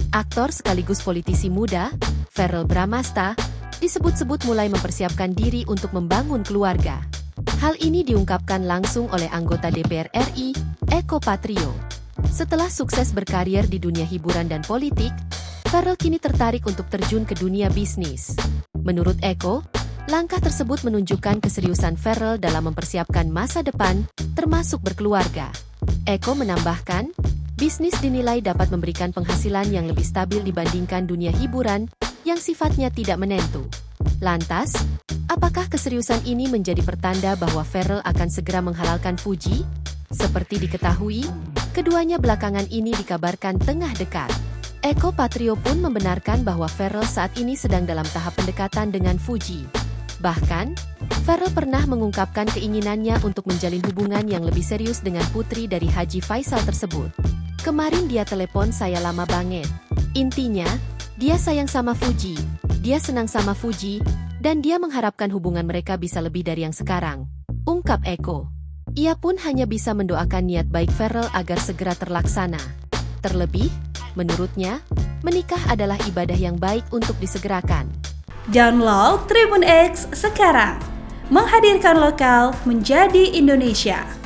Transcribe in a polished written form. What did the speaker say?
Aktor sekaligus politisi muda, Verrell Bramasta, disebut-sebut mulai mempersiapkan diri untuk membangun keluarga. Hal ini diungkapkan langsung oleh anggota DPR RI, Eko Patrio. Setelah sukses berkarir di dunia hiburan dan politik, Verrell kini tertarik untuk terjun ke dunia bisnis. Menurut Eko, langkah tersebut menunjukkan keseriusan Verrell dalam mempersiapkan masa depan, termasuk berkeluarga. Eko menambahkan, bisnis dinilai dapat memberikan penghasilan yang lebih stabil dibandingkan dunia hiburan yang sifatnya tidak menentu. Lantas, apakah keseriusan ini menjadi pertanda bahwa Verrell akan segera menghalalkan Fuji? Seperti diketahui, keduanya belakangan ini dikabarkan tengah dekat. Eko Patrio pun membenarkan bahwa Verrell saat ini sedang dalam tahap pendekatan dengan Fuji. Bahkan, Verrell pernah mengungkapkan keinginannya untuk menjalin hubungan yang lebih serius dengan putri dari Haji Faisal tersebut. Kemarin dia telepon saya lama banget. Intinya, dia sayang sama Fuji, dia senang sama Fuji, dan dia mengharapkan hubungan mereka bisa lebih dari yang sekarang, ungkap Eko. Ia pun hanya bisa mendoakan niat baik Verrell agar segera terlaksana. Terlebih, menurutnya, menikah adalah ibadah yang baik untuk disegerakan. Download Tribun X sekarang, menghadirkan lokal menjadi Indonesia.